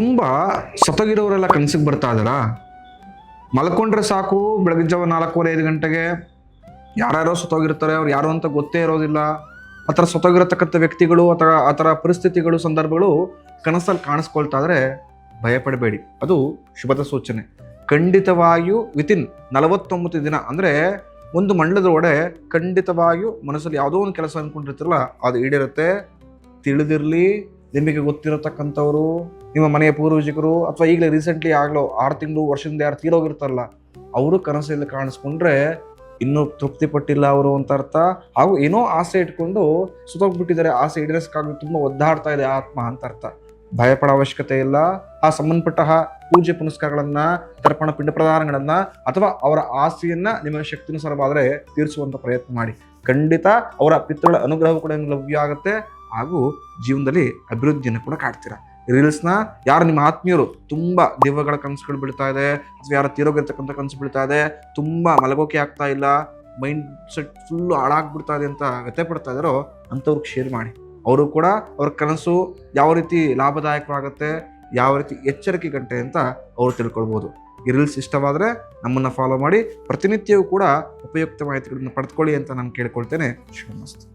ತುಂಬ ಸತ್ತೋಗಿರೋರೆಲ್ಲ ಕನಸಿಗೆ ಬರ್ತಾ ಇದ್ದಾರಾ? ಮಲ್ಕೊಂಡ್ರೆ ಸಾಕು, ಬೆಳಗಿನ ಜಾವ 4:15 ಗಂಟೆಗೆ ಯಾರ್ಯಾರೋ ಸತ್ತೋಗಿರ್ತಾರೆ, ಅವ್ರು ಯಾರು ಅಂತ ಗೊತ್ತೇ ಇರೋದಿಲ್ಲ. ಆ ಥರ ಸತ್ತೋಗಿರತಕ್ಕಂಥ ವ್ಯಕ್ತಿಗಳು ಅಥವಾ ಆ ಥರ ಪರಿಸ್ಥಿತಿಗಳು, ಸಂದರ್ಭಗಳು ಕನಸಲ್ಲಿ ಕಾಣಿಸ್ಕೊಳ್ತಾ ಇದ್ರೆ ಭಯಪಡಬೇಡಿ, ಅದು ಶುಭದ ಸೂಚನೆ. ಖಂಡಿತವಾಗಿಯೂ ವಿತಿನ್ 49 ದಿನ ಅಂದರೆ ಒಂದು ಮಂಡಲದೊಳಗಡೆ ಖಂಡಿತವಾಗಿಯೂ ಮನಸ್ಸಲ್ಲಿ ಯಾವುದೋ ಒಂದು ಕೆಲಸ ಅಂದ್ಕೊಂಡಿರ್ತಿರಲ್ಲ, ಅದು ಈಡೇರುತ್ತೆ. ತಿಳಿದಿರಲಿ, ನಿಮಗೆ ಗೊತ್ತಿರತಕ್ಕಂಥವ್ರು, ನಿಮ್ಮ ಮನೆಯ ಪೂರ್ವಜಕರು, ಅಥವಾ ಈಗಲೇ ರೀಸೆಂಟ್ಲಿ ಆಗಲೋ 6 ತಿಂಗಳು ವರ್ಷದಿಂದ ಯಾರು ತೀರೋಗಿರ್ತಾರಲ್ಲ, ಅವರು ಕನಸಲ್ಲಿ ಕಾಣಿಸ್ಕೊಂಡ್ರೆ ಇನ್ನೂ ತೃಪ್ತಿ ಪಟ್ಟಿಲ್ಲ ಅವರು ಅಂತ ಅರ್ಥ. ಹಾಗೂ ಏನೋ ಆಸೆ ಇಟ್ಕೊಂಡು ಸುತ್ತೋಗ್ಬಿಟ್ಟಿದ್ದಾರೆ, ಆಸೆ ಈಡೇರಿಸಕ್ಕಾಗಿ ತುಂಬ ಒದ್ದಾಡ್ತಾ ಇದೆ ಆತ್ಮ ಅಂತ ಅರ್ಥ. ಭಯಪಡೋ ಅವಶ್ಯಕತೆ ಇಲ್ಲ. ಆ ಸಂಬಂಧಪಟ್ಟ ಪೂಜೆ ಪುನಸ್ಕಾರಗಳನ್ನ, ತರ್ಪಣ ಪಿಂಡ ಪ್ರದಾನಗಳನ್ನ, ಅಥವಾ ಅವರ ಆಸೆಯನ್ನ ನಿಮಗೆ ಶಕ್ತಿನುಸಾರವಾದರೆ ತೀರಿಸುವಂತ ಪ್ರಯತ್ನ ಮಾಡಿ. ಖಂಡಿತ ಅವರ ಪಿತೃಗಳ ಅನುಗ್ರಹ ಕೂಡ ಲಭ್ಯ ಆಗುತ್ತೆ. ಹಾಗೂ ಜೀವನದಲ್ಲಿ ಅಭಿವೃದ್ಧಿಯನ್ನು ಕೂಡ ಕಾಡ್ತೀರಾ. ರೀಲ್ಸ್ನ ಯಾರು ನಿಮ್ಮ ಆತ್ಮೀಯರು ತುಂಬ ದೆವ್ವಗಳ ಕನಸುಗಳು ಬೀಳ್ತಾ ಇದೆ, ಅಥವಾ ಯಾರು ತೀರೋಗಿರ್ತಕ್ಕಂಥ ಕನಸು ಬೀಳ್ತಾ ಇದೆ, ತುಂಬ ಮಲಗೋಕೆ ಆಗ್ತಾ ಇಲ್ಲ, ಮೈಂಡ್ ಸೆಟ್ ಫುಲ್ಲು ಹಾಳಾಗ್ಬಿಡ್ತಾ ಇದೆ ಅಂತ ವ್ಯಥೆ ಪಡ್ತಾ ಇದ್ದಾರೋ ಅಂಥವ್ರಿಗೆ ಶೇರ್ ಮಾಡಿ. ಅವರು ಕೂಡ ಅವ್ರ ಕನಸು ಯಾವ ರೀತಿ ಲಾಭದಾಯಕವಾಗುತ್ತೆ, ಯಾವ ರೀತಿ ಎಚ್ಚರಿಕೆ ಗಂಟೆ ಅಂತ ಅವರು ತಿಳ್ಕೊಳ್ಬೋದು. ಈ ರೀಲ್ಸ್ ಇಷ್ಟವಾದರೆ ನಮ್ಮನ್ನು ಫಾಲೋ ಮಾಡಿ, ಪ್ರತಿನಿತ್ಯವೂ ಕೂಡ ಉಪಯುಕ್ತ ಮಾಹಿತಿಗಳನ್ನು ಪಡೆದುಕೊಳ್ಳಿ ಅಂತ ನಾನು ಕೇಳ್ಕೊಳ್ತೇನೆ. ಶುಭಮಸ್ತು.